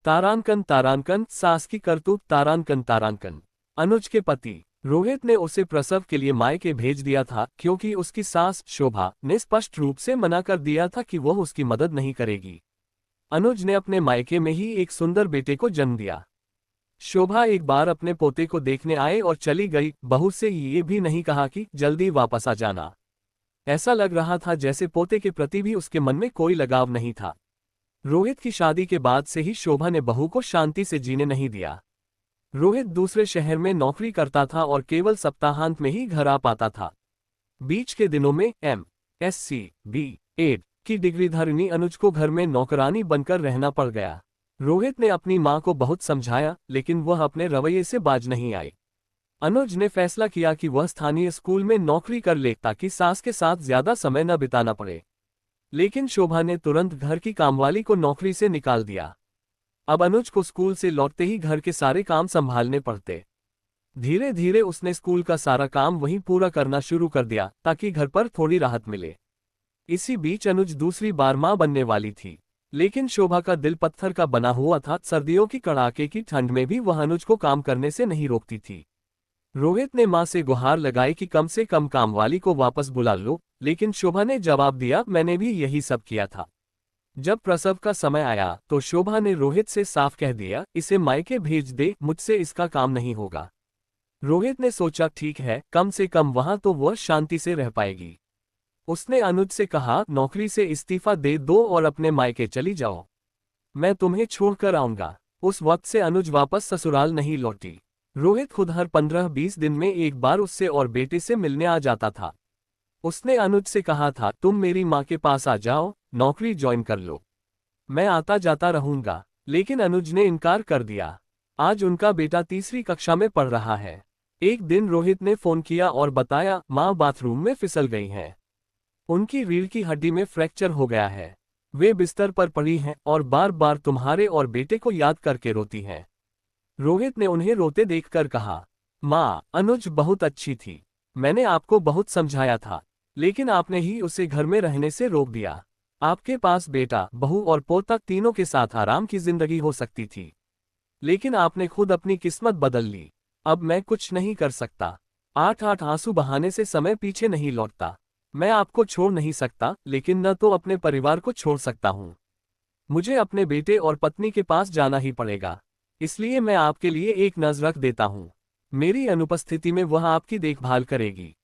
तारांकन तारांकन सास की करतूत तारांकन तारांकन। अनुज के पति रोहित ने उसे प्रसव के लिए मायके भेज दिया था क्योंकि उसकी सास शोभा ने स्पष्ट रूप से मना कर दिया था कि वह उसकी मदद नहीं करेगी। अनुज ने अपने मायके में ही एक सुंदर बेटे को जन्म दिया। शोभा एक बार अपने पोते को देखने आए और चली गई, बहू से ये भी नहीं कहा कि जल्दी वापस आ जाना। ऐसा लग रहा था जैसे पोते के प्रति भी उसके मन में कोई लगाव नहीं था। रोहित की शादी के बाद से ही शोभा ने बहू को शांति से जीने नहीं दिया। रोहित दूसरे शहर में नौकरी करता था और केवल सप्ताहांत में ही घर आ पाता था। बीच के दिनों में MSc B.Ed की डिग्रीधारिणी अनुज को घर में नौकरानी बनकर रहना पड़ गया। रोहित ने अपनी मां को बहुत समझाया, लेकिन वह अपने रवैये से बाज नहीं आई। अनुज ने फैसला किया कि वह स्थानीय स्कूल में नौकरी कर ले ताकि सास के साथ ज्यादा समय न बिताना पड़े। लेकिन शोभा ने तुरंत घर की कामवाली को नौकरी से निकाल दिया। अब अनुज को स्कूल से लौटते ही घर के सारे काम संभालने पड़ते। धीरे धीरे उसने स्कूल का सारा काम वहीं पूरा करना शुरू कर दिया ताकि घर पर थोड़ी राहत मिले। इसी बीच अनुज दूसरी बार मां बनने वाली थी, लेकिन शोभा का दिल पत्थर का बना हुआ था। सर्दियों की कड़ाके की ठंड में भी वह अनुज को काम करने से नहीं रोकती थी। रोहित ने मां से गुहार लगाई कि कम से कम कामवाली को वापस बुला लो, लेकिन शोभा ने जवाब दिया, मैंने भी यही सब किया था। जब प्रसव का समय आया तो शोभा ने रोहित से साफ कह दिया, इसे मायके भेज दे, मुझसे इसका काम नहीं होगा। रोहित ने सोचा ठीक है, कम से कम वहां तो वह शांति से रह पाएगी। उसने अनुज से कहा, नौकरी से इस्तीफा दे दो और अपने मायके चली जाओ, मैं तुम्हें छोड़कर आऊंगा। उस वक्त से अनुज वापस ससुराल नहीं लौटी। रोहित खुद हर 15-20 दिन में एक बार उससे और बेटे से मिलने आ जाता था। उसने अनुज से कहा था, तुम मेरी माँ के पास आ जाओ, नौकरी ज्वाइन कर लो, मैं आता जाता रहूंगा। लेकिन अनुज ने इनकार कर दिया। आज उनका बेटा तीसरी कक्षा में पढ़ रहा है। एक दिन रोहित ने फोन किया और बताया, माँ बाथरूम में फिसल गई हैं। उनकी रीढ़ की हड्डी में फ्रैक्चर हो गया है। वे बिस्तर पर पड़ी हैं और बार बार तुम्हारे और बेटे को याद करके रोती हैं। रोहित ने उन्हें रोते देखकर कहा, माँ, अनुज बहुत अच्छी थी। मैंने आपको बहुत समझाया था, लेकिन आपने ही उसे घर में रहने से रोक दिया। आपके पास बेटा, बहू और पोता तीनों के साथ आराम की जिंदगी हो सकती थी, लेकिन आपने खुद अपनी किस्मत बदल ली। अब मैं कुछ नहीं कर सकता। 8-8 आंसू बहाने से समय पीछे नहीं लौटता। मैं आपको छोड़ नहीं सकता, लेकिन न तो अपने परिवार को छोड़ सकता हूँ। मुझे अपने बेटे और पत्नी के पास जाना ही पड़ेगा, इसलिए मैं आपके लिए एक नज़र रख देता हूँ। मेरी अनुपस्थिति में वह आपकी देखभाल करेगी।